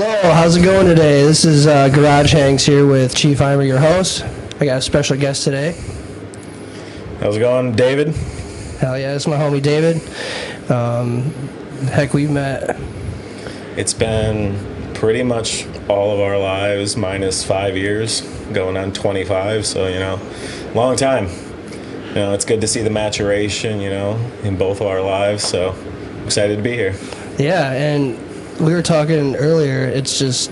Hello, how's it going today? This is Garage Hanks here with Chief Eimer, your host. I got a special guest today. How's it going, David? Hell yeah, it's my homie David. Heck, we've met. It's been pretty much all of our lives, minus 5 years, going on 25, so, long time. It's good to see the maturation, in both of our lives, so excited to be here. Yeah, and we were talking earlier, it's just,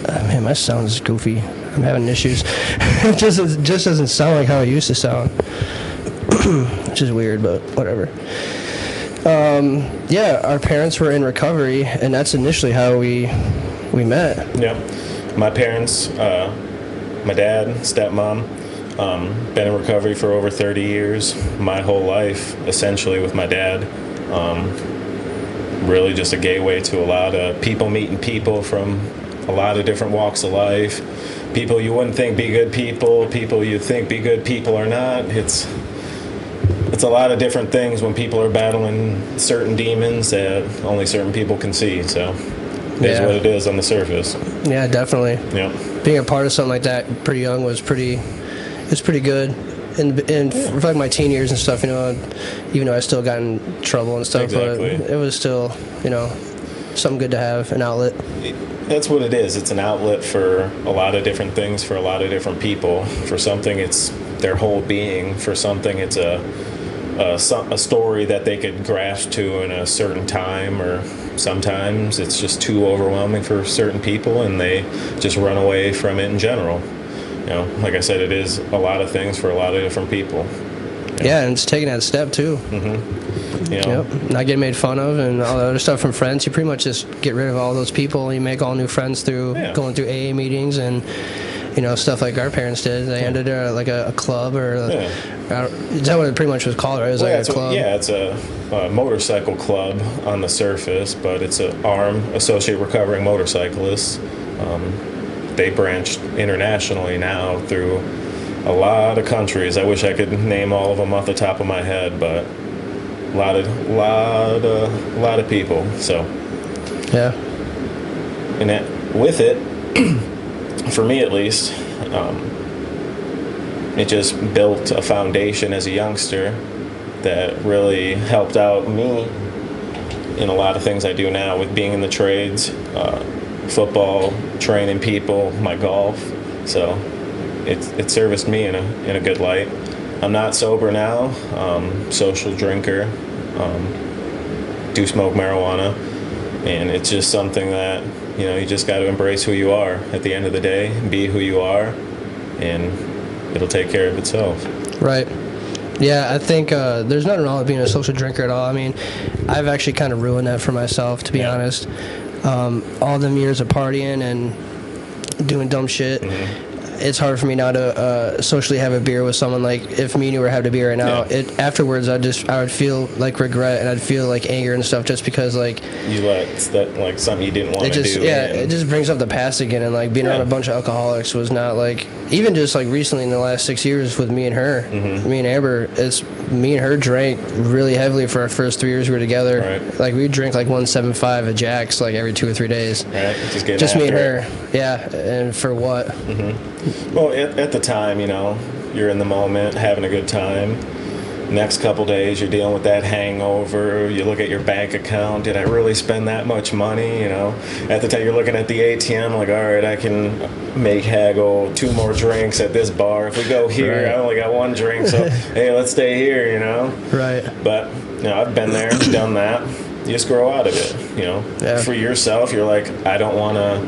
man, my sound is goofy. I'm having issues. It just doesn't sound like how it used to sound. Which is weird, but whatever. Yeah, our parents were in recovery, and that's initially how we met. Yep. My parents, my dad, stepmom, been in recovery for over 30 years. My whole life, essentially, with my dad. Really just a gateway to a lot of people meeting people from a lot of different walks of life. People you wouldn't think be good people you think be good people or not. It's a lot of different things when people are battling certain demons that only certain people can see. So it is what it is on the surface. Yeah, definitely. Yeah. Being a part of something like that pretty young was pretty good. And for like my teen years and stuff, even though I still got in trouble and stuff, exactly. But it was still, something good to have, an outlet. That's what it is. It's an outlet for a lot of different things, for a lot of different people. For something, it's their whole being. For something, it's a story that they could grasp to in a certain time, or sometimes it's just too overwhelming for certain people and they just run away from it in general. Like I said, it is a lot of things for a lot of different people. Yeah, and it's taking that step too. Mm-hmm. Yep. Not getting made fun of and all the other stuff from friends. You pretty much just get rid of all those people. You make all new friends through going through AA meetings and stuff like our parents did. They ended like a club or is that what it pretty much was called? Right? It was like a club. It's a motorcycle club on the surface, but it's an ARM, Associate Recovering Motorcyclists. They branched internationally now through a lot of countries. I wish I could name all of them off the top of my head, but a lot of people. So yeah, and with it, for me at least, it just built a foundation as a youngster that really helped out me in a lot of things I do now with being in the trades. Football, training people, my golf. So it serviced me in a good light. I'm not sober now, social drinker, do smoke marijuana, and it's just something that you just got to embrace who you are at the end of the day, be who you are, and it'll take care of itself. Right. Yeah, I think there's nothing wrong with being a social drinker at all. I mean, I've actually kind of ruined that for myself, to be honest. All them years of partying and doing dumb shit, it's hard for me now to socially have a beer with someone. Like, if me and you were having a beer right now, afterwards I would feel like regret and I'd feel like anger and stuff just because like you let that like something you didn't want to do. Yeah, it just brings up the past again, and like being around a bunch of alcoholics was not like, even just like recently in the last 6 years with me and her, me and Amber, it's me and her drank really heavily for our first 3 years we were together. Right. Like we'd drink like 1.75 of Jack's like every 2 or 3 days. Right. Just me and her. Yeah, and for what? Well, at the time, you're in the moment, having a good time. Next couple days, you're dealing with that hangover. You look at your bank account. Did I really spend that much money? At the time, you're looking at the ATM, like, all right, I can make haggle 2 more drinks at this bar. If we go here, I only got 1 drink, so hey, let's stay here. Right. But I've been there, done that. You just grow out of it. Yeah. For yourself, you're like, I don't want to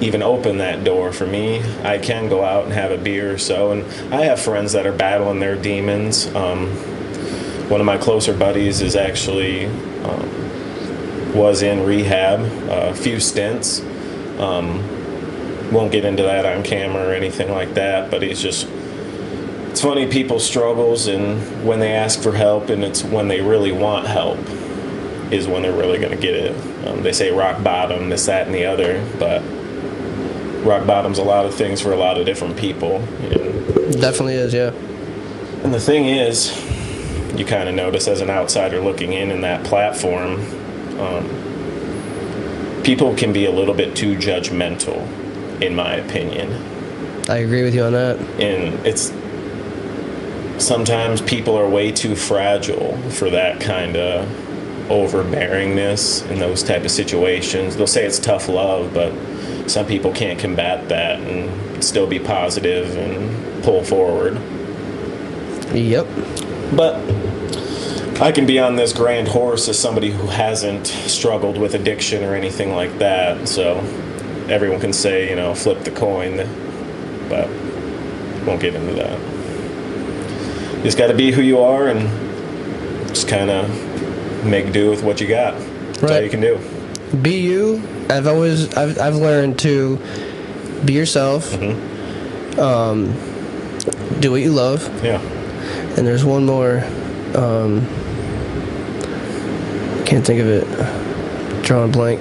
even open that door. For me, I can go out and have a beer or so, and I have friends that are battling their demons. One of my closer buddies is actually was in rehab, a few stints. Won't get into that on camera or anything like that, but it's funny, people's struggles, and when they ask for help, and it's when they really want help is when they're really going to get it. They say rock bottom, this, that, and the other, but rock bottom's a lot of things for a lot of different people. Definitely is, yeah. And the thing is, you kind of notice as an outsider looking in that platform, people can be a little bit too judgmental, in my opinion. I agree with you on that. And it's sometimes people are way too fragile for that kind of overbearingness in those type of situations. They'll say it's tough love, but some people can't combat that and still be positive and pull forward. Yep. But I can be on this grand horse as somebody who hasn't struggled with addiction or anything like that, so everyone can say, flip the coin, but won't get into that. You just got to be who you are and just kind of make do with what you got. That's all you can do. Be you. I've learned to be yourself. Do what you love. Yeah. And there's one more. Can't think of it. Drawing a blank.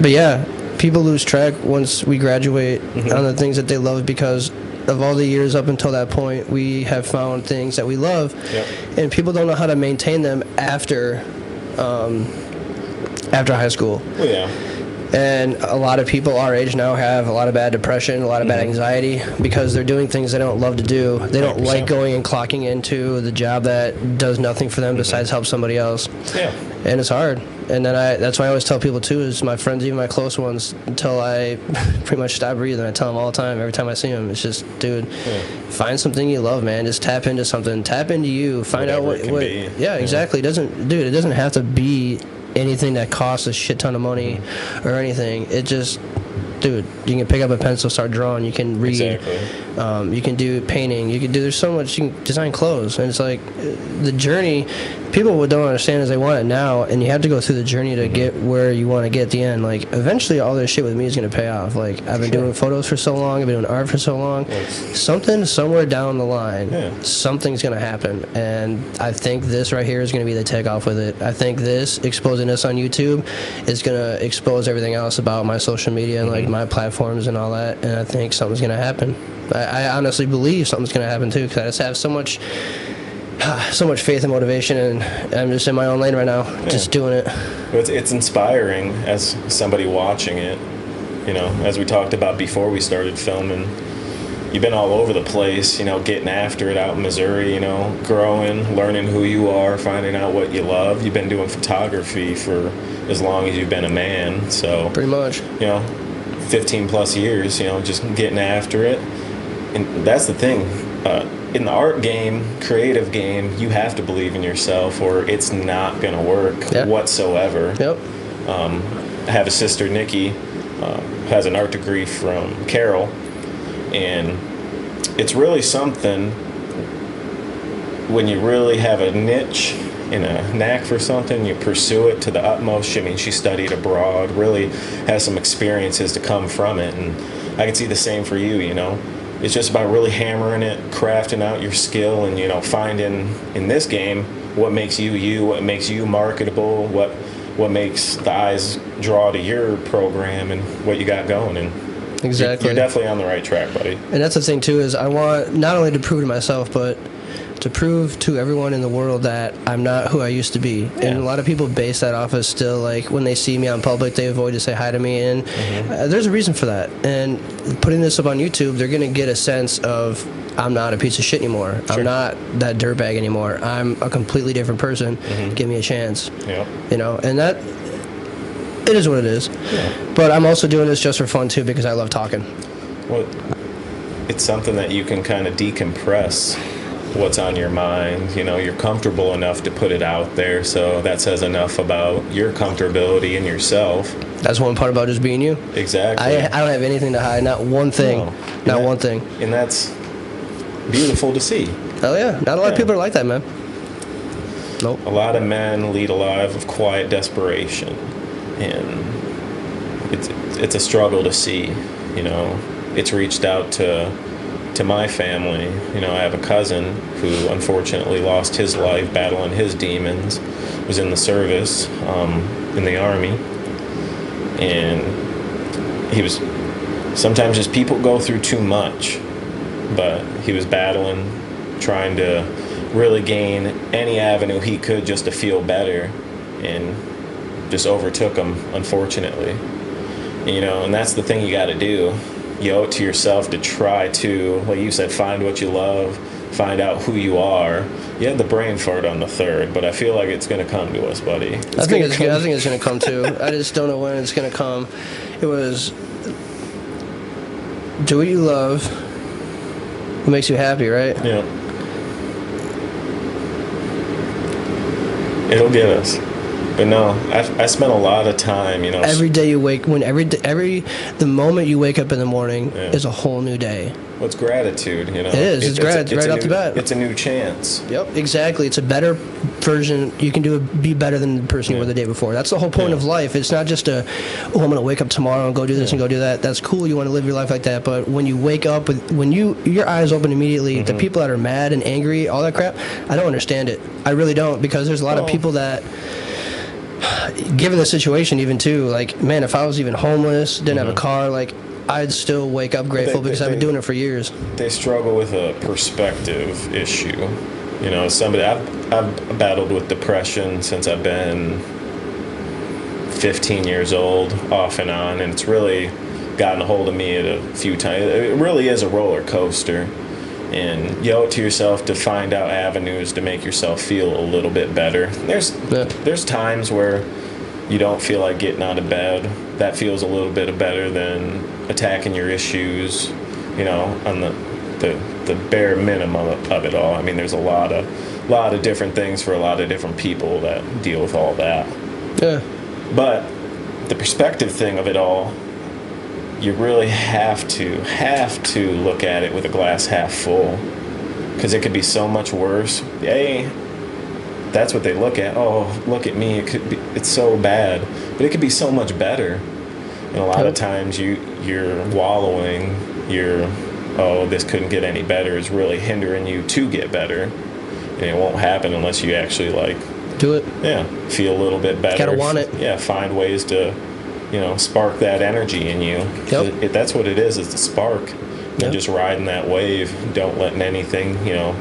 But yeah, people lose track once we graduate on the things that they love, because of all the years up until that point, we have found things that we love, and people don't know how to maintain them after high school. Well, yeah. And a lot of people our age now have a lot of bad depression, a lot of bad anxiety, because they're doing things they don't love to do. They don't 100%. like going and clocking into the job that does nothing for them besides help somebody else. Yeah. And it's hard. And then that's why I always tell people too, is my friends, even my close ones, until I pretty much stop breathing, I tell them all the time, every time I see them, it's just, dude, find something you love, man. Just tap into something. Tap into you. Find Whatever out it can what be. yeah, exactly. It doesn't have to be anything that costs a shit ton of money or anything. It just, dude, you can pick up a pencil, start drawing, you can read, you can do painting, there's so much, you can design clothes, and it's like the journey, people don't understand is they want it now, and you have to go through the journey to get where you want to get at the end. Like, eventually all this shit with me is going to pay off. Like, I've been doing photos for so long, I've been doing art for so long, something somewhere down the line, something's going to happen, and I think this right here is going to be the takeoff with it. I think this, exposing this on YouTube, is going to expose everything else about my social media and like my platforms and all that, and I think something's going to happen. I honestly believe something's going to happen too, because I just have so much faith and motivation, and I'm just in my own lane right now, just doing it. It's inspiring as somebody watching it. As we talked about before we started filming, you've been all over the place, getting after it out in Missouri, growing, learning who you are, finding out what you love. You've been doing photography for as long as you've been a man, so pretty much, 15 plus years, just getting after it. And that's the thing. In the art game, creative game, you have to believe in yourself or it's not going to work whatsoever. I have a sister, Nikki, who has an art degree from Carroll, and it's really something when you really have a niche and a knack for something, you pursue it to the utmost. I mean, she studied abroad, really has some experiences to come from it, and I can see the same for you, It's just about really hammering it, crafting out your skill, and finding in this game what makes you, what makes you marketable, what makes the eyes draw to your program and what you got going. And exactly, you're definitely on the right track, buddy. And that's the thing too, is I want not only to prove to myself, but to prove to everyone in the world that I'm not who I used to be. Yeah. And a lot of people base that off of still, like, when they see me on public, they avoid to say hi to me, and there's a reason for that. And putting this up on YouTube, they're going to get a sense of I'm not a piece of shit anymore. Sure. I'm not that dirtbag anymore. I'm a completely different person. Give me a chance. Yeah. And that, it is what it is. Yeah. But I'm also doing this just for fun too, because I love talking. Well, it's something that you can kind of decompress what's on your mind. You're comfortable enough to put it out there, so that says enough about your comfortability in yourself. That's one part about just being you. Exactly. I don't have anything to hide, not one thing. No. One thing. And that's beautiful to see. Hell yeah. Not a lot of people are like that, man. Nope. A lot of men lead a life of quiet desperation, and it's a struggle to see. It's reached out to my family. I have a cousin who unfortunately lost his life battling his demons, was in the service, in the Army, and he was, sometimes just people go through too much, but he was battling, trying to really gain any avenue he could just to feel better, and just overtook them, unfortunately. And that's the thing you got to do. You owe it to yourself to try to, like you said, find what you love, find out who you are. You had the brain fart on the third, but I feel like it's going to come to us, buddy. I think it's going to come too. I just don't know when it's going to come. It was do what you love, what makes you happy, right? Yeah. It'll get us. But no, I spent a lot of time, Every day you wake, the moment you wake up in the morning is a whole new day. What's gratitude, It is. It's gratitude right off the bat. It's a new chance. Yep, exactly. It's a better version. You can be better than the person you were the day before. That's the whole point of life. It's not just I'm going to wake up tomorrow and go do this and go do that. That's cool. You want to live your life like that. But when you wake up, when your eyes open immediately, the people that are mad and angry, all that crap, I don't understand it. I really don't, because there's a lot of people that, given the situation even too, like, man, if I was even homeless, didn't have a car, like, I'd still wake up grateful because I've been doing it for years. They struggle with a perspective issue. Somebody, I've battled with depression since I've been 15 years old, off and on, and it's really gotten a hold of me at a few times. It really is a roller coaster, and you owe it to yourself to find out avenues to make yourself feel a little bit better. There's times where you don't feel like getting out of bed. That feels a little bit better than attacking your issues, on the bare minimum of it all. I mean, there's a lot of different things for a lot of different people that deal with all that. Yeah. But the perspective thing of it all, you really have to look at it with a glass half full, because it could be so much worse. That's what they look at. Oh, look at me. It's so bad, but it could be so much better. And a lot of times you're wallowing. This couldn't get any better is really hindering you to get better, and it won't happen unless you actually do it. Yeah, feel a little bit better. Gotta want it. Yeah, find ways to, spark that energy in you. Yep. That's what it is the spark. And just riding that wave, don't letting anything,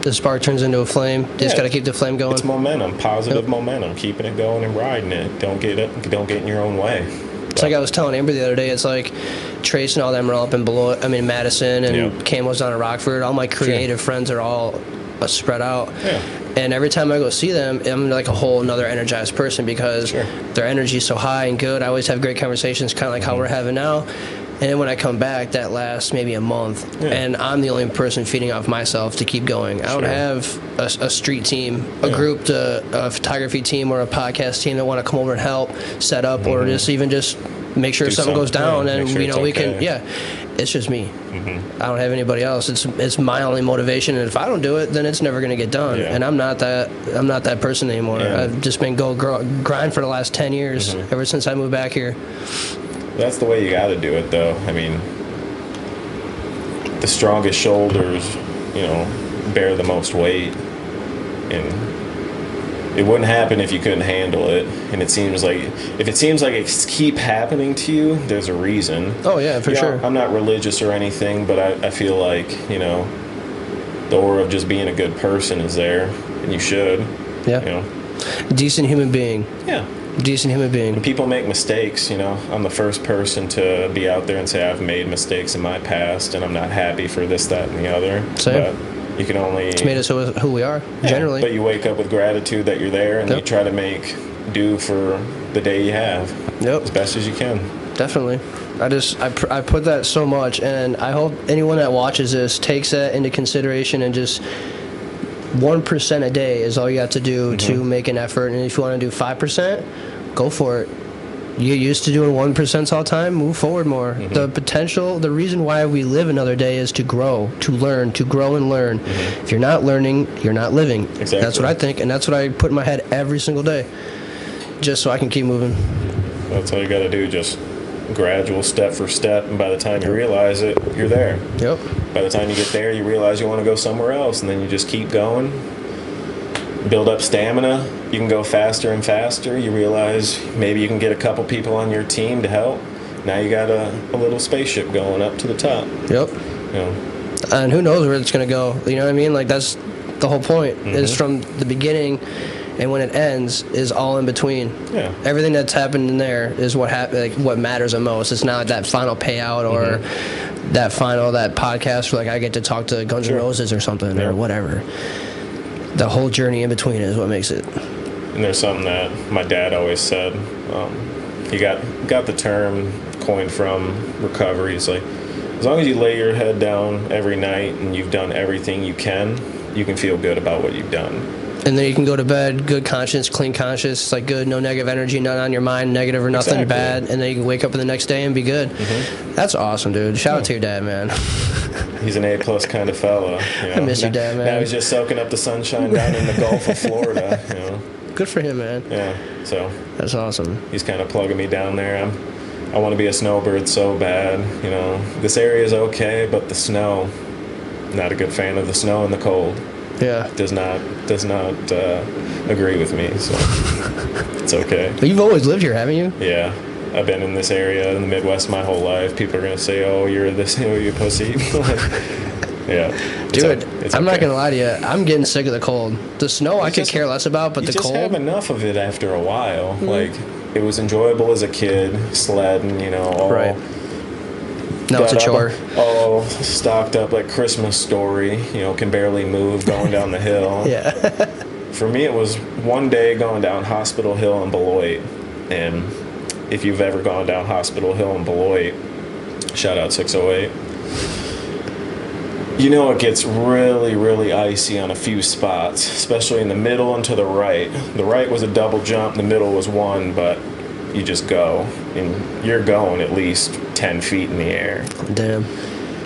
The spark turns into a flame. You just got to keep the flame going. It's momentum, positive momentum, keeping it going and riding it. Don't get in your own way. It's like I was telling Amber the other day, it's like Trace and all them are up in Madison, and Cam was down in Rockford. All my creative friends are all spread out. Yeah. And every time I go see them, I'm like a whole another energized person, because their energy is so high and good. I always have great conversations, kind of like how we're having now. And then when I come back, that lasts maybe a month, and I'm the only person feeding off myself to keep going. I don't have a street team, a group, a photography team, or a podcast team that want to come over and help set up, or just make sure something goes down, and we can. Yeah, it's just me. I don't have anybody else. It's my only motivation, and if I don't do it, then it's never going to get done. And I'm not that person anymore. I've just been grind for the last 10 years, ever since I moved back here. That's the way you got to do it, though. I mean, the strongest shoulders, bear the most weight, and it wouldn't happen if you couldn't handle it. And if it seems like it keep happening to you, there's a reason. Oh yeah, for sure. I'm not religious or anything, but I feel like the aura of just being a good person is there, and you should. Yeah. Decent human being. Yeah. Decent human being. When people make mistakes, I'm the first person to be out there and say I've made mistakes in my past and I'm not happy for this, that, and the other. Same. But you can only... It's made us who we are, generally. But you wake up with gratitude that you're there, and you try to make do for the day you have. Yep. As best as you can. Definitely. I put that so much, and I hope anyone that watches this takes that into consideration, and just 1% a day is all you have to do to make an effort. And if you want to do 5%, go for it. You're used to doing 1% all the time, move forward more. The potential, the reason why we live another day is to grow, to learn, to grow and learn. If you're not learning, you're not living. Exactly. That's what I think, and that's what I put in my head every single day, just so I can keep moving. That's all you got to do, just gradual, step for step, and by the time you realize it, you're there. Yep. By the time you get there, you realize you want to go somewhere else, and then you just keep going. Build up stamina. You can go faster and faster. You realize maybe you can get a couple people on your team to help. Now you got a little spaceship going up to the top. Yep. And who knows where it's going to go. You know what I mean? Like, that's the whole point. Is from the beginning, and when it ends is all in between. Yeah. Everything that's happened in there is what matters the most. It's not that final payout or that podcast where like I get to talk to Guns N' Roses or something or whatever. The whole journey in between is what makes it. And there's something that my dad always said. He got the term coined from recovery. He's like, as long as you lay your head down every night and you've done everything you can feel good about what you've done. And then you can go to bed, good conscience, clean conscience. It's like good, no negative energy, none on your mind, negative or nothing bad. And then you can wake up the next day and be good. That's awesome, dude. Shout out to your dad, man. He's an A+ kind of fella. You know? I miss your dad, man. Now he's just soaking up the sunshine down in the Gulf of Florida. You know. Good for him, man. Yeah. So that's awesome. He's kind of plugging me down there. I want to be a snowbird so bad. You know, this area is okay, but the snow. Not a good fan of the snow and the cold. Yeah. Does not agree with me. So it's okay. But you've always lived here, haven't you? Yeah. I've been in this area in the Midwest my whole life. People are gonna say, "Oh, you're this, you pussy." Yeah. Dude, I'm not gonna lie to you. I'm getting sick of the cold. The snow I could care less about, but the cold. You just have enough of it after a while. Like it was enjoyable as a kid, sledding, you know. All right. Now it's a chore. All stocked up like Christmas Story, you know, can barely move going down the hill. Yeah. For me, it was one day going down Hospital Hill in Beloit, and if you've ever gone down Hospital Hill in Beloit, shout out 608. You know it gets really, really icy on a few spots, especially in the middle and to the right. The right was a double jump, the middle was one, but you just go, and you're going at least 10 feet in the air. Damn.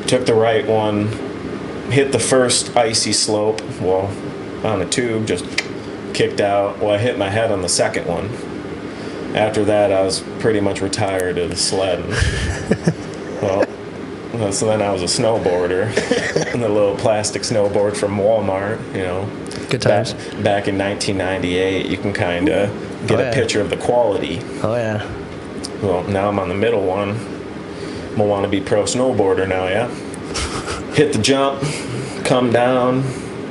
Took the right one, hit the first icy slope, well, on the tube, just kicked out. Well, I hit my head on the second one. After that, I was pretty much retired of the sledding. So then I was a snowboarder, and a little plastic snowboard from Walmart, you know. Good times. Back in 1998, you can kind of get a picture of the quality. Oh, yeah. Well, now I'm on the middle one. I'm a wannabe pro snowboarder now, yeah? Hit the jump, come down,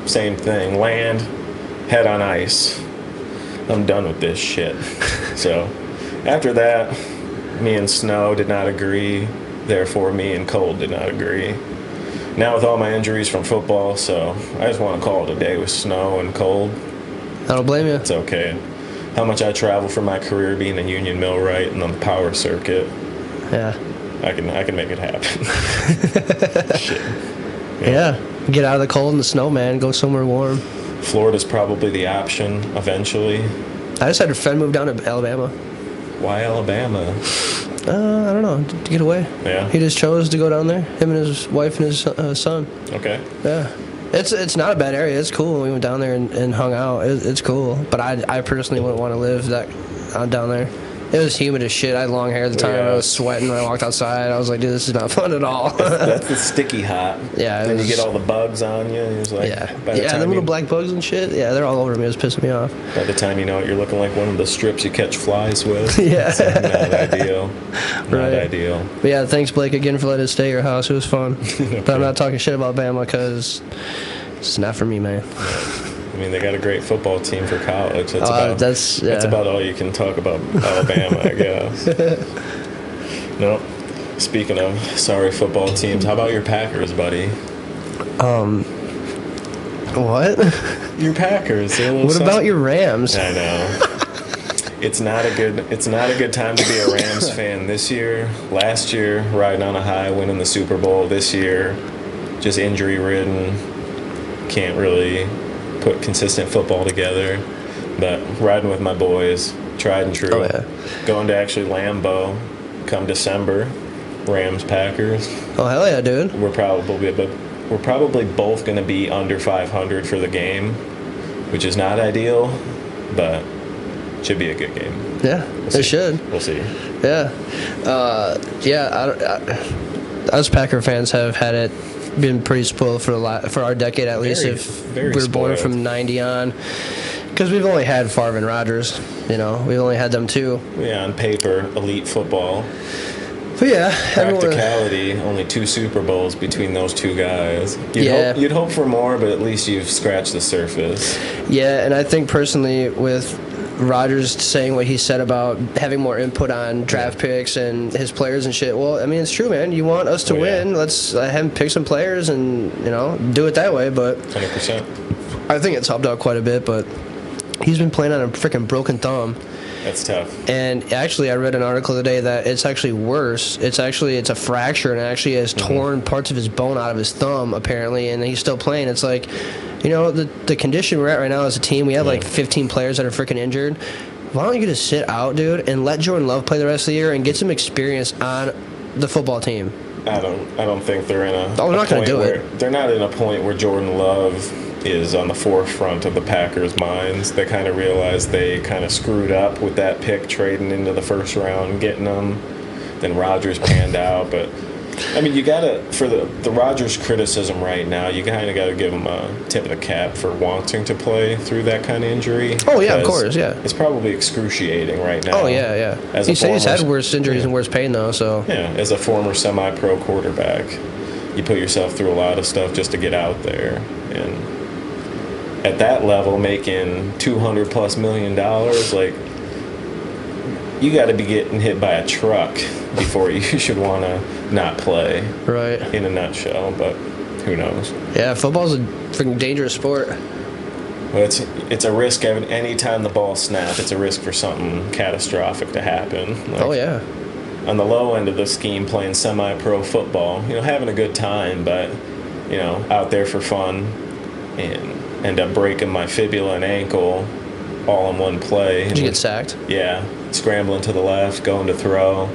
same thing. Land, head on ice. I'm done with this shit. So, after that, me and snow did not agree. Therefore, me and cold did not agree. Now with all my injuries from football, so I just want to call it a day with snow and cold. I don't blame you. It's okay. How much I travel for my career being a union millwright and on the power circuit. Yeah. I can make it happen. Shit. Yeah. Get out of the cold and the snow, man. Go somewhere warm. Florida's probably the option eventually. I just had a friend move down to Alabama. Why Alabama? I don't know. To get away. Yeah. He just chose to go down there. Him and his wife and his son. Okay. Yeah. It's not a bad area. It's cool. We went down there and hung out. It's cool. But I personally wouldn't want to live down there. It was humid as shit. I had long hair at the time. I was sweating when I walked outside. I was like, dude, this is not fun at all. That's the sticky hot. Yeah. Then you get all the bugs on you. It was like, yeah, the little black bugs and shit. Yeah, they're all over me. It was pissing me off. By the time you know it, you're looking like one of the strips you catch flies with. Yeah. It's like, not ideal. Not ideal. But yeah, thanks, Blake, again for letting us stay at your house. It was fun. Okay. But I'm not talking shit about Bama because it's not for me, man. I mean, they got a great football team for college. That's about all you can talk about Alabama, I guess. No. Speaking of sorry football teams, how about your Packers, buddy? What? Your Packers. What about your Rams? I know. It's not a good time to be a Rams fan this year. Last year, riding on a high, winning the Super Bowl. This year, just injury ridden. Can't really put consistent football together, but riding with my boys, tried and true. Oh, yeah. Going to actually Lambeau come December, Rams Packers. Oh hell yeah, dude. We're probably both going to be under 500 for the game, which is not ideal, but should be a good game. Yeah, it should. We'll see. Yeah, us Packer fans have had it. Been pretty spoiled for our decade at least. If we were born from '90 on, because we've only had Favre and Rodgers. You know, we've only had them two. Yeah, on paper, elite football. But yeah, everyone. practicality, only 2 Super Bowls between those 2 guys. You'd hope for more, but at least you've scratched the surface. Yeah, and I think personally with Rodgers saying what he said about having more input on draft picks and his players and shit. Well, I mean, it's true, man. You want us to win. Let's have him pick some players and, do it that way. But 100%. I think it's helped out quite a bit, but he's been playing on a freaking broken thumb. That's tough. And actually, I read an article today that it's actually worse. It's a fracture, and it actually has torn parts of his bone out of his thumb, apparently, and he's still playing. It's like, the condition we're at right now as a team, we have like 15 players that are freaking injured. Why don't you just sit out, dude, and let Jordan Love play the rest of the year and get some experience on the football team? I don't think they're in a. Oh, they're not going to do it. They're not in a point where Jordan Love is on the forefront of the Packers' minds. They kind of realized they kind of screwed up with that pick, trading into the first round, getting them. Then Rodgers panned out, but I mean, you gotta, for the Rodgers criticism right now, you kind of got to give him a tip of the cap for wanting to play through that kind of injury. Oh yeah, of course, yeah. It's probably excruciating right now. Oh yeah. He said he's had worse injuries and worse pain though. So yeah, as a former semi-pro quarterback, you put yourself through a lot of stuff just to get out there, and at that level, making $200+ million, like, you got to be getting hit by a truck before you should want to not play. Right. In a nutshell, but who knows? Yeah, football's a freaking dangerous sport. Well, it's a risk. Any time the ball snaps, it's a risk for something catastrophic to happen. Like, oh yeah. On the low end of the scheme, playing semi-pro football, having a good time, but out there for fun, and end up breaking my fibula and ankle all in one play. Did you get sacked? Yeah. Scrambling to the left, going to throw,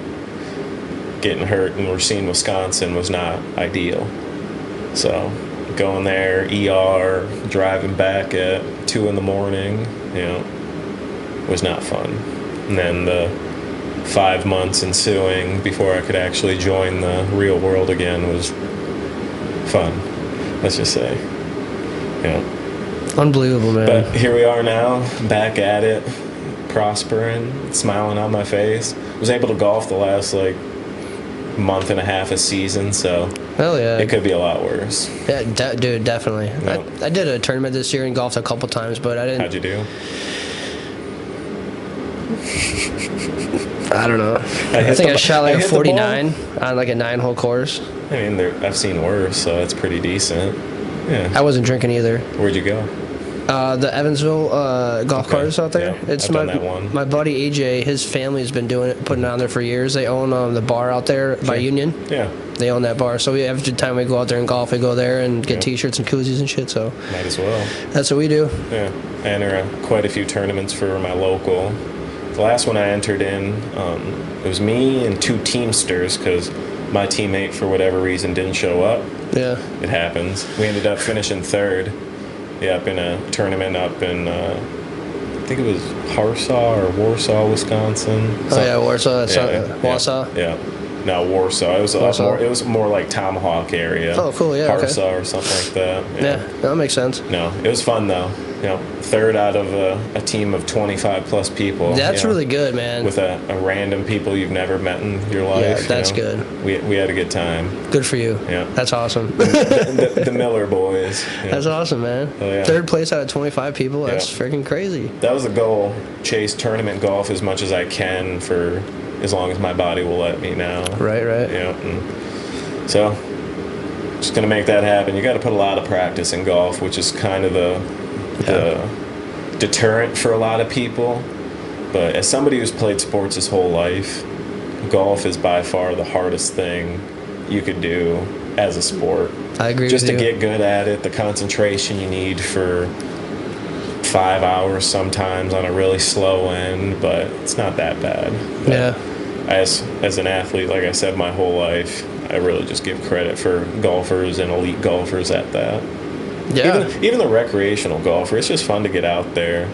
getting hurt in Racine, Wisconsin was not ideal. So going there, ER, driving back at 2 a.m, was not fun. And then the 5 months ensuing before I could actually join the real world again was fun, let's just say. Unbelievable, man. But here we are now, back at it, prospering, smiling on my face. Was able to golf the last month and a half of season, so hell yeah, it could be a lot worse. Yeah, dude, definitely. No. I did a tournament this year and golfed a couple times, but I didn't. How'd you do? I don't know. I think I shot a 49 on a 9-hole course. I mean, I've seen worse, so it's pretty decent. Yeah. I wasn't drinking either. Where'd you go? The Evansville golf course out there. Yeah, it's I've done that one. My buddy AJ. His family's been putting it on there for years. They own the bar out there by Union. Yeah. They own that bar. So every time we go out there and golf, we go there and get T-shirts and koozies and shit. So might as well. That's what we do. Yeah. I enter quite a few tournaments for my local. The last one I entered in, it was me and 2 Teamsters because my teammate, for whatever reason, didn't show up. Yeah. It happens. We ended up finishing 3rd. Yeah, up in a tournament up in, I think it was Warsaw, Wisconsin. Oh yeah, Warsaw. Wausau. Yeah. No, Warsaw. It was more like Tomahawk area. Oh, cool. Yeah. Warsaw okay. or something like that. Yeah, that makes sense. No, it was fun though. 3rd out of a team of 25+ people. That's really good, man. With a random people you've never met in your life. Yeah, that's good. We had a good time. Good for you. Yeah. That's awesome. the Miller boys. Yeah. That's awesome, man. Oh, yeah. 3rd place out of 25 people. That's freaking crazy. That was the goal. Chase tournament golf as much as I can for as long as my body will let me now. Right. Yeah. So, just going to make that happen. You got to put a lot of practice in golf, which is kind of the deterrent for a lot of people. But as somebody who's played sports his whole life, golf is by far the hardest thing you could do as a sport. I agree just with you. to get good at it, the concentration you need for 5 hours sometimes on a really slow end, but it's not that bad. But yeah. As an athlete, like I said, my whole life, I really just give credit for golfers and elite golfers at that. Yeah. Even the recreational golfer, it's just fun to get out there.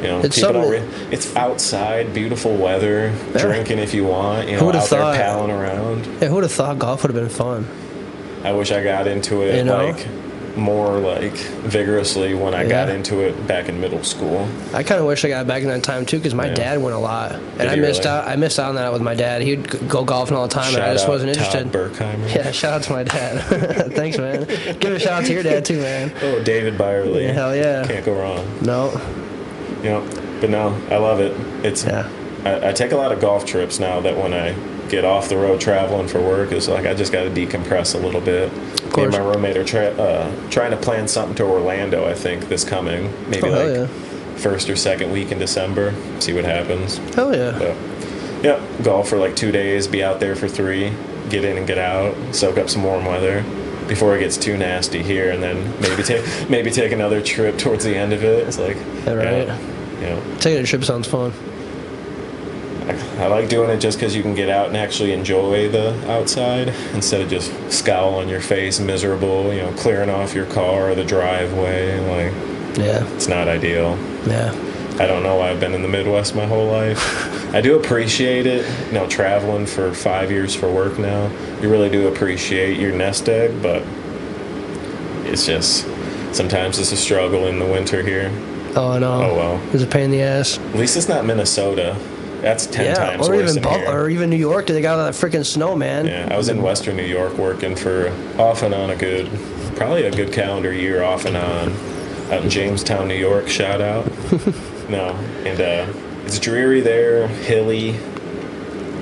It's outside, beautiful weather, drinking if you want, out there palling around. Yeah, who would have thought golf would have been fun? I wish I got into it more like vigorously when I got Yeah. into it back in middle school. I kind of wish I got back in that time too, because my Yeah. dad went a lot, and Did I he missed really? out. I missed out on that with my dad. He'd go golfing all the time, and I Shout just out wasn't Todd interested. Berkheimer. Yeah, shout out to my dad. Thanks, man. Give a shout out to your dad too, man. Oh, David Byerly. Yeah, hell yeah. Can't go wrong. No. You know, but no, I love it. It's Yeah. I take a lot of golf trips now that when I get off the road traveling for work, it's like I just got to decompress a little bit. Of course. Me and my roommate are trying to plan something to Orlando, I think, this coming. Maybe Oh, hell like yeah. first or second week in December. See what happens. Hell yeah. But, yeah, golf for like 2 days, be out there for 3, get in and get out, soak up some warm weather before it gets too nasty here, and then maybe take another trip towards the end of it. It's like, Yeah, right. You know, Taking a trip sounds fun. I like doing it just because you can get out and actually enjoy the outside instead of just scowl on your face, miserable, you know, clearing off your car or the driveway. Like, Yeah. it's not ideal. Yeah. I don't know why I've been in the Midwest my whole life. I do appreciate it, you know, traveling for 5 years for work now. You really do appreciate your nest egg, but it's just, sometimes it's a struggle in the winter here. Oh no. Oh, well. It's a pain in the ass. At least it's not Minnesota. That's 10 times or worse even than here. or even New York. They got all that freaking snow, man. Yeah, I was in Western New York working for off and on probably a good calendar year off and on, out in Jamestown, New York. Shout out. No, and it's dreary there, hilly.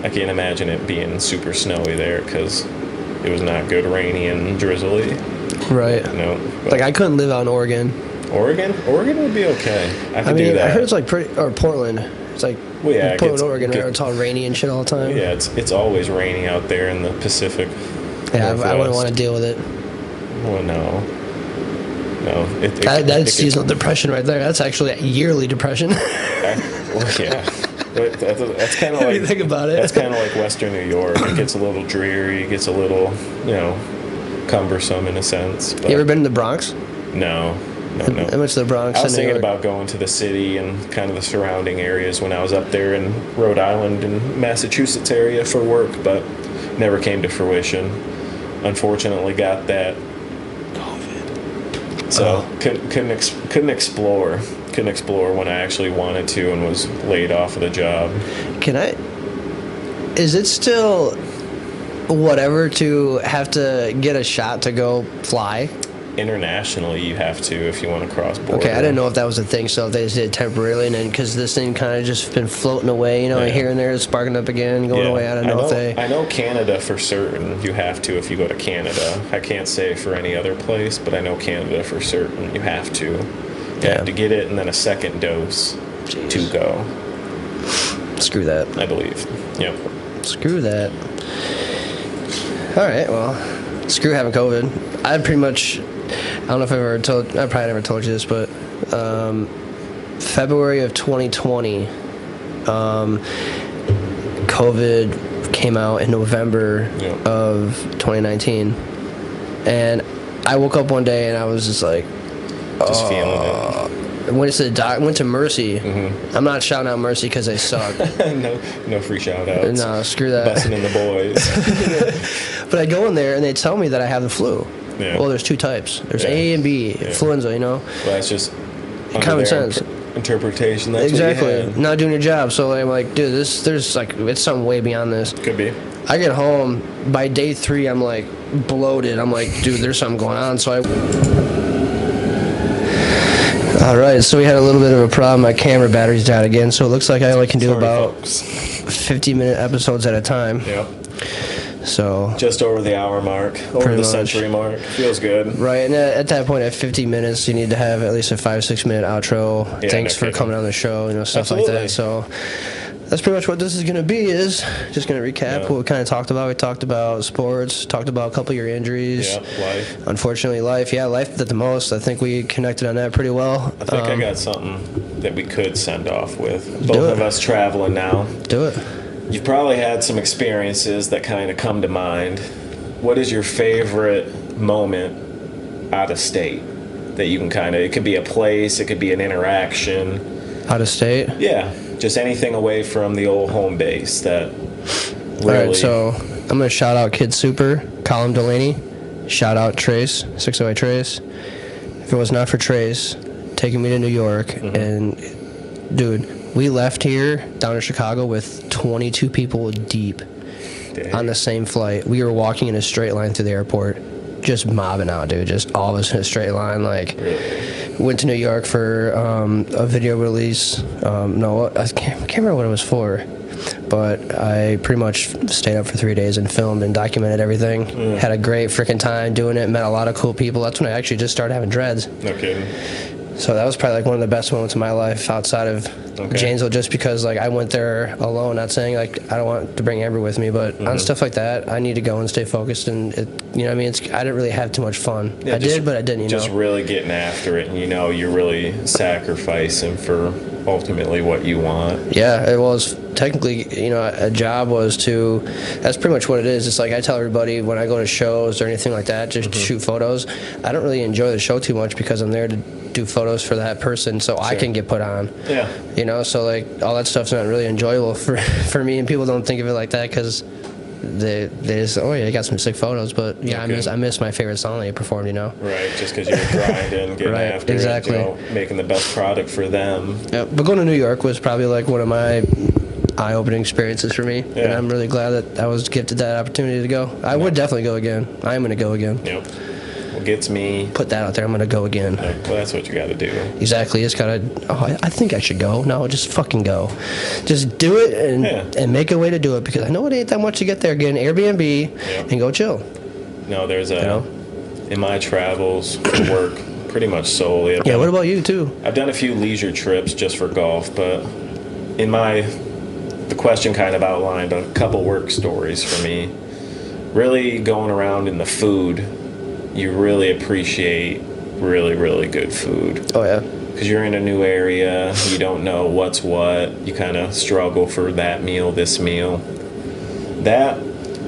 I can't imagine it being super snowy there because it was not good, rainy and drizzly. Right. No, but Like I couldn't live out in Oregon. Oregon would be okay. I could I do mean, that. I heard it's like pretty, or Portland. It's like Well, yeah, it Portland, gets- Oregon, right? get- It's all rainy and shit all the time. Yeah, it's always raining out there in the Pacific. Yeah, I wouldn't Northwest. want to deal with it. Well, no. That's it could- seasonal depression right there. That's actually a yearly depression. Well, yeah. But that's kind of When like you think about it. That's kind of like Western New York. It gets a little dreary. It gets a little, cumbersome in a sense. But You ever been to the Bronx? No. I went to the Bronx I was in New thinking York. about going to the city and kind of the surrounding areas when I was up there in Rhode Island and Massachusetts area for work, but never came to fruition. Unfortunately, got that COVID, so couldn't explore. Couldn't explore when I actually wanted to, and was laid off of the job. Is it still whatever to have to get a shot to go fly? Internationally, you have to if you want to cross border. Okay, I didn't know if that was a thing, so if they just did it temporarily, and then because this thing kind of just been floating away, Yeah. here and there, it's sparking up again, going away. I don't know if they. I know Canada for certain. You have to if you go to Canada. I can't say for any other place, but I know Canada for certain. You have to. You Yeah. have to get it and then a second dose Jeez. to go. Screw that. I believe. Yep. Screw that. All right, well, screw having COVID. I pretty much, I don't know if I probably never told you this, but February of 2020, COVID came out in November Yeah. of 2019, and I woke up one day and I was just like, Just feeling I went to the went to Mercy. Mm-hmm. I'm not shouting out Mercy because they suck. it. No free shout outs. No, screw that. Busting in the boys. But I go in there and they tell me that I have the flu. Yeah. Well, there's two types. There's Yeah. A and B, influenza, Well, that's just under Common their sense. Interpretation. That's exactly. What you had. Not doing your job. So I'm like, dude, there's like, it's something way beyond this. Could be. I get home, by day 3, I'm like bloated. I'm like, dude, there's something going on. So all right, so we had a little bit of a problem. My camera battery's died again, so it looks like I only can do Sorry, about folks. 50-minute episodes at a time. Yep. So Just over the hour mark, over Pretty the much. century mark. Feels good. right, and at that point, at 50 minutes, you need to have at least a 5-6 minute outro. Yeah, Thanks no for kidding. coming on the show, stuff like Absolutely. that. So that's pretty much what this is going to be. Is just going to recap Yeah. what we kind of talked about. We talked about sports, talked about a couple of your injuries. Yeah, life. Unfortunately, life did the most. I think we connected on that pretty well. I think I got something that we could send off with. Do Both it. of us traveling now. Do it. You've probably had some experiences that kind of come to mind. What is your favorite moment out of state that you can it could be a place, it could be an interaction. Out of state. Yeah, just anything away from the old home base that really. All right, so I'm going to shout out Kid Super, Colin Delaney. Shout out Trace, 608 Trace. If it was not for Trace taking me to New York, and dude, we left here down to Chicago with 22 people deep on the same flight. We were walking in a straight line through the airport, just mobbing out, dude. Just all of us in a straight line. Like, went to New York for a video release. No, I can't remember what it was for. But I pretty much stayed up for 3 days and filmed and documented everything. Had a great freaking time doing it. Met a lot of cool people. That's when I actually just started having dreads. No kidding. So that was probably like one of the best moments of my life outside of Janesville, just because like I went there alone. Not saying like I don't want to bring Amber with me, but on stuff like that, I need to go and stay focused. And you know what I mean? I didn't really have too much fun. Yeah, I did, but I didn't. You just know, really getting after it, and you're really sacrificing for ultimately what you want. Yeah, it was technically, a job was to, that's pretty much what it is. It's like I tell everybody when I go to shows or anything like that, just shoot photos. I don't really enjoy the show too much because I'm there to do photos for that person so I can get put on. Yeah. So like all that stuff's not really enjoyable for me, and people don't think of it like that because they just, oh yeah, you got some sick photos, but yeah, I miss my favorite song that you performed, Right, just because you were grinding, getting right, after exactly. it, making the best product for them. Yeah, but going to New York was probably like one of my eye-opening experiences for me, and I'm really glad that I was gifted that opportunity to go. I would definitely go again. I'm going to go again. Yep. What gets me... Put that out there. I'm going to go again. Well, that's what you got to do. Exactly. It's got to... I think I should go. No, just fucking go. Just do it and make a way to do it, because I know it ain't that much to get there. Get an Airbnb and go chill. No, there's in my travels for work, pretty much solely. What about you, too? I've done a few leisure trips just for golf, but the question kind of outlined a couple work stories for me. Really going around in the food, you really appreciate really, really good food. Oh, yeah. Because you're in a new area, you don't know what's what, you kind of struggle for that meal, this meal. That,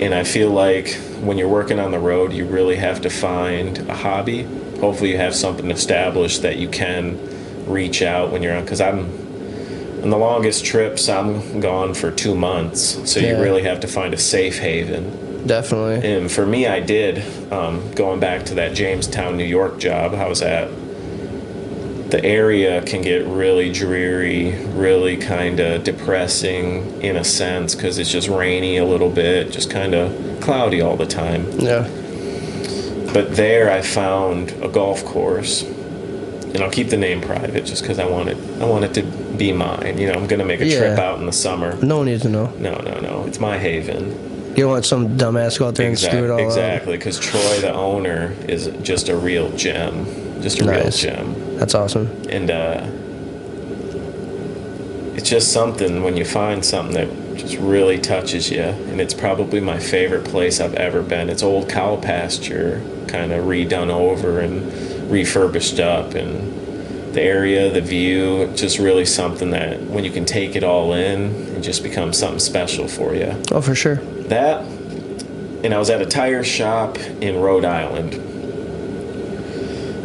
and I feel like when you're working on the road, you really have to find a hobby. Hopefully you have something established that you can reach out when you're on, because on the longest trips, I'm gone for 2 months, so you really have to find a safe haven. Definitely. And for me, I did. Going back to that Jamestown, New York job I was at, the area can get really dreary, really kind of depressing in a sense, because it's just rainy a little bit, just kind of cloudy all the time. Yeah. But there I found a golf course, and I'll keep the name private just because I want it to be mine. I'm going to make a trip out in the summer. No one needs to know. No. It's my haven. You don't want some dumbass to go out there and screw it all up. Exactly, because Troy, the owner, is just a real gem. Just a real gem. That's awesome. And it's just something when you find something that just really touches you. And it's probably my favorite place I've ever been. It's old cow pasture, kind of redone over and refurbished up. And the area, the view, just really something that when you can take it all in, it just becomes something special for you. Oh, for sure. That, and I was at a tire shop in Rhode Island.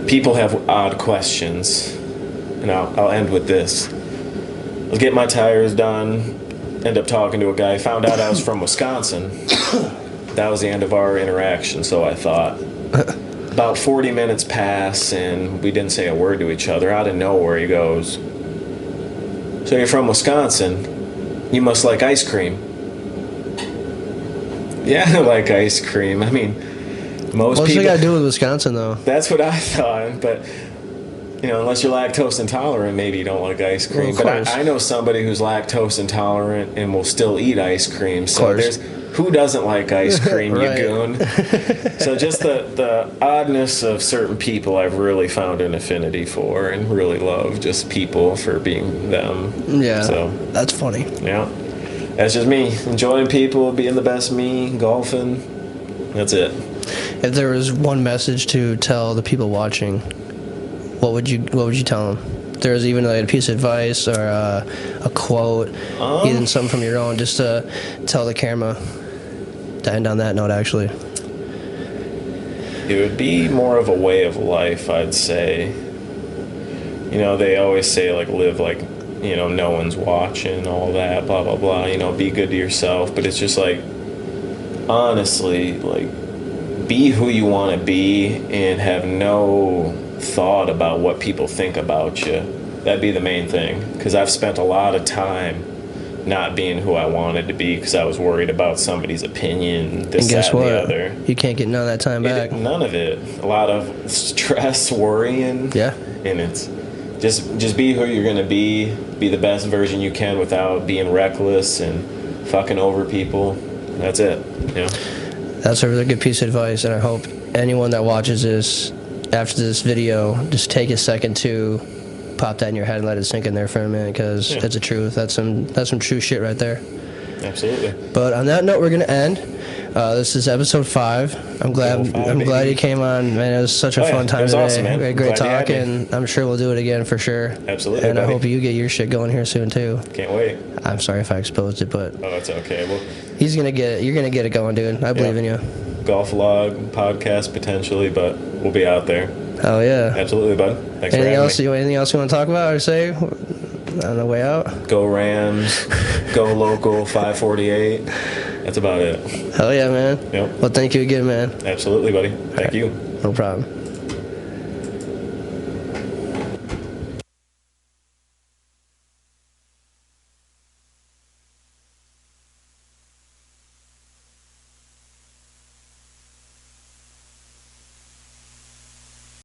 People have odd questions, and I'll end with this. I was getting my tires done, ended up talking to a guy, found out I was from Wisconsin. That was the end of our interaction, so I thought. About 40 minutes pass, and we didn't say a word to each other. Out of nowhere, he goes, "So you're from Wisconsin? You must like ice cream." Yeah, I like ice cream. I mean, most What's people... it got to do with Wisconsin, though? That's what I thought, but, unless you're lactose intolerant, maybe you don't like ice cream. Well, but I know somebody who's lactose intolerant and will still eat ice cream. So who doesn't like ice cream, you goon? So just the oddness of certain people I've really found an affinity for and really love just people for being them. Yeah, so that's funny. Yeah. That's just me, enjoying people, being the best me, golfing. That's it. If there was one message to tell the people watching, what would you tell them? If there was even like a piece of advice or a quote, even something from your own, just to tell the camera. To end on that note, actually. It would be more of a way of life, I'd say. They always say, like, live like, no one's watching, all that, blah, blah, blah, be good to yourself. But it's just like, honestly, like, be who you want to be and have no thought about what people think about you. That'd be the main thing, because I've spent a lot of time not being who I wanted to be because I was worried about somebody's opinion, this, And guess that, what? and the other. You can't get none of that time back. None of it. A lot of stress, worrying. Yeah. And it's just be who you're going to be the best version you can without being reckless and fucking over people. That's it. You know? That's a really good piece of advice, and I hope anyone that watches this after this video just take a second to pop that in your head and let it sink in there for a minute, because it's the truth. That's some true shit right there. Absolutely. But on that note, we're gonna end. This is episode 5. I'm glad you came on, man. It was such a fun time today. Awesome, man. We had a great Glad you had talk, me. and I'm sure we'll do it again for sure. Absolutely, And I buddy. hope you get your shit going here soon too. Can't wait. I'm sorry if I exposed it, but Oh, it's okay. Well, he's gonna get it. You're gonna get it going, dude. I believe in you. golf log podcast potentially, but we'll be out there. Oh yeah. Absolutely, bud. Thanks for Anything having else? me. Anything else you want to talk about or say on the way out? Go Rams. Go local 548. That's about it. Hell yeah, man. Yep. Well, thank you again, man. Absolutely, buddy. Thank you. No problem.